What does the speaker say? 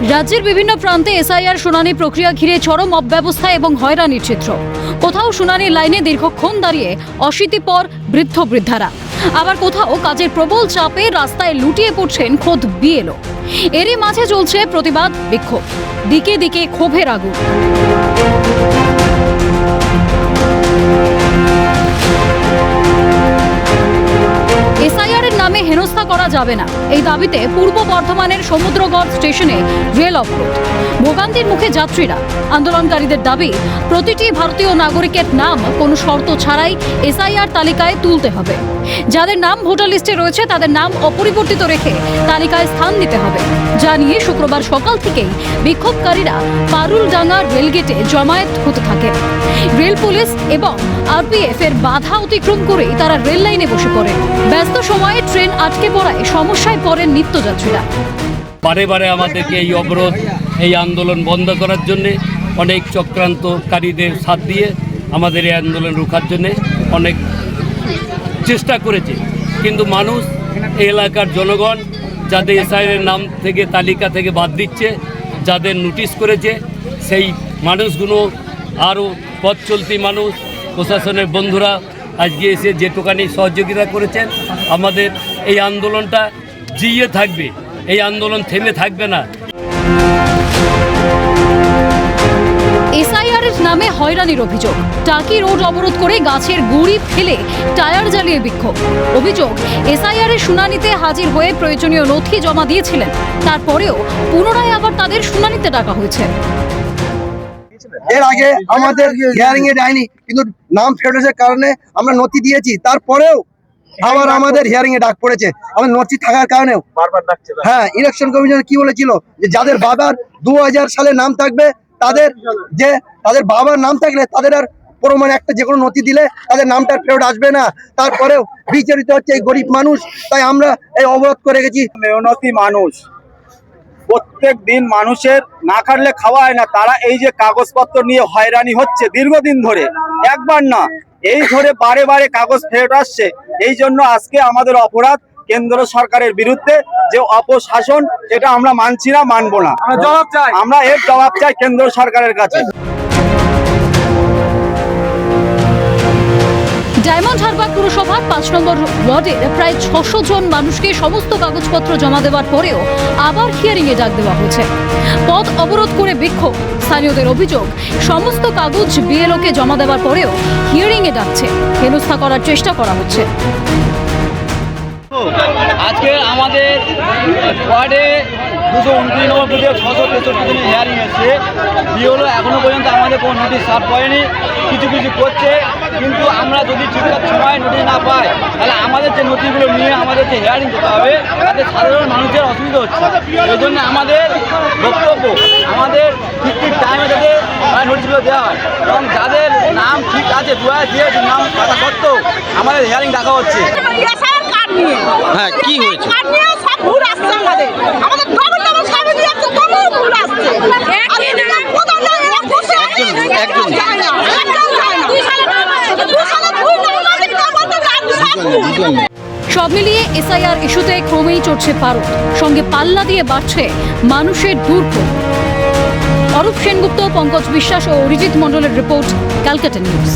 রাজ্যের বিভিন্ন প্রান্তে এসআইআর শুনানি প্রক্রিয়া ঘিরে চরম অব্যবস্থা এবং হয়রানির চিত্র। কোথাও শুনানির লাইনে দীর্ঘক্ষণ দাঁড়িয়ে অশীতিপর বৃদ্ধ বৃদ্ধারা, আবার কোথাও কাজের প্রবল চাপে রাস্তায় লুটিয়ে পড়ছেন খোদ বিএলও। এরই মাঝে চলছে প্রতিবাদ বিক্ষোভ, দিকে দিকে ক্ষোভের আগুন। এসআইআরের নামে হেনস্থা করা যাবে না, এই দাবিতে পূর্ব বর্ধমানের সমুদ্রগড় স্টেশনে রেল অবরোধ। ভোগান্তির মুখে যাত্রীরা। আন্দোলনকারীদের দাবি, প্রতিটি ভারতীয় নাগরিকের নাম কোনো শর্ত ছাড়াই এসআইআর তালিকায় তুলতে হবে। যাদের নাম ভোটার লিস্টে রয়েছে তাদের নাম অপরিবর্তিত রেখে তালিকায় স্থান দিতে হবে। যা নিয়ে শুক্রবার সকাল থেকেই বিক্ষোভকারীরা পারুলডাঙ্গা রেলগেটে জমায়েত হতে থাকে। রেল পুলিশ এবং আরপিএফ এর বাধা অতিক্রম করেই তারা রেল লাইনে বসে পড়ে। ব্যস্ত সময়ে ট্রেন আটকে পড়ায় সমস্যায় পড়েন নিত্যযাত্রীরা। বারে বারে আমাদেরকে এই অবরোধ, এই আন্দোলন বন্ধ করার জন্যে অনেক চক্রান্তকারীদের সাথ দিয়ে আমাদের এই আন্দোলন রোখার জন্যে অনেক চেষ্টা করেছে। কিন্তু মানুষ, এই এলাকার জনগণ যাদের এসআইআর নাম থেকে তালিকা থেকে বাদ দিচ্ছে, যাদের নোটিশ করেছে, সেই মানুষগুলো আরও পথ চলতি মানুষ, প্রশাসনের বন্ধুরা আজকে এসে যেটুকানি সহযোগিতা করেছেন। আমাদের এই আন্দোলনটা জিয়ে থাকবে, এই আন্দোলন থেমে থাকবে না। এসআইআরের নামে হয়রানির অভিযোগ। টাকি রোড অবরোধ করে গাছের গুঁড়ি ফেলে টায়ার জ্বালিয়ে বিক্ষোভ। অভিযোগ, এসআইআরের শুনানিতে হাজির হয়ে প্রয়োজনীয় নথি জমা দিয়েছিলেন, তারপরেও পুনরায় আবার তাদের শুনানিতে ডাকা হয়েছে। এর আগে আমাদের হিয়ারিং এ যায়নি, কিন্তু নাম ফেরতের কারণে আমরা নথি দিয়েছি, তারপরেও আবার আমাদের হিয়ারিং এ ডাক পড়েছে। আমার নথি থাকার কারণেও বারবার ডাকছে। হ্যাঁ, ইলেকশন কমিশন কি বলেছিল যে যাদের বাবার 2000 সালে নাম থাকবে, তাদের বাবার নাম থাকলে তাদের আর প্রমাণ একটা যে কোনো নথি দিলে তাদের নামটা ফেরত আসবে না। তারপরেও বিচারিত হচ্ছে এই গরিব মানুষ, তাই আমরা এই অবরোধ করে গেছি। মেহনতি মানুষ, প্রত্যেক দিন মানুষের না খাটলে খাওয়া হয় না। তারা এই যে কাগজপত্র নিয়ে হয়রানি হচ্ছে দীর্ঘদিন ধরে, একবার না এই ধরে বারে বারে কাগজ ফেরত আসছে। এই জন্য আজকে আমাদের অপরাধ কেন্দ্র সরকারের বিরুদ্ধে যে অপশাসন, এটা আমরা মানছি না, মানবো না। আমরা এর জবাব চাই কেন্দ্র সরকারের কাছে। ডায়মন্ড হারবার পুরসভার 5 নম্বর ওয়ার্ডের প্রায় 600 জন মানুষকে সমস্ত কাগজপত্র জমা দেওয়ার পরেও আবার হিয়ারিংয়ে ডাক দেওয়া হয়েছে। পথ অবরোধ করে বিক্ষোভ। স্থানীয়দের অভিযোগ, সমস্ত কাগজ বিএলওকে জমা দেওয়ার পরেও হিয়ারিংয়ে ডাকছে, হেনস্থা করার চেষ্টা করা হচ্ছে। আজকে আমাদের ওয়ার্ডে 229 নম্বর বুথে 663 দিনের হিয়ারিং এসছে। বিএলও এখনো পর্যন্ত আমাদের কোনো নোটিশ সার্ভ করেনি, কিছু কিছু করছে। কিন্তু আমরা যদি ঠিকঠাক সময় নোটিশ না পাই, তাহলে আমাদের যে নথিগুলো নিয়ে আমাদের যে হিয়ারিং যেতে হবে, তাতে সাধারণ মানুষের অসুবিধা হচ্ছে। এই জন্য আমাদের বক্তব্য, আমাদের ঠিক টাইমে যাতে নোটিশগুলো দেওয়া হয়, এবং যাদের নাম ঠিক আছে 2002 নাম থাকা সত্ত্বেও আমাদের হিয়ারিং ডাকা হচ্ছে। হ্যাঁ, কি হয়েছে? সব মিলিয়ে এসআইআর ইস্যুতে ক্রমেই চড়ছে পারদ, সঙ্গে পাল্লা দিয়ে বাড়ছে মানুষের দুর্ভোগ। অরূপ সেনগুপ্ত, পঙ্কজ বিশ্বাস ও অরিজিৎ মণ্ডলের রিপোর্ট, ক্যালকাটা নিউজ।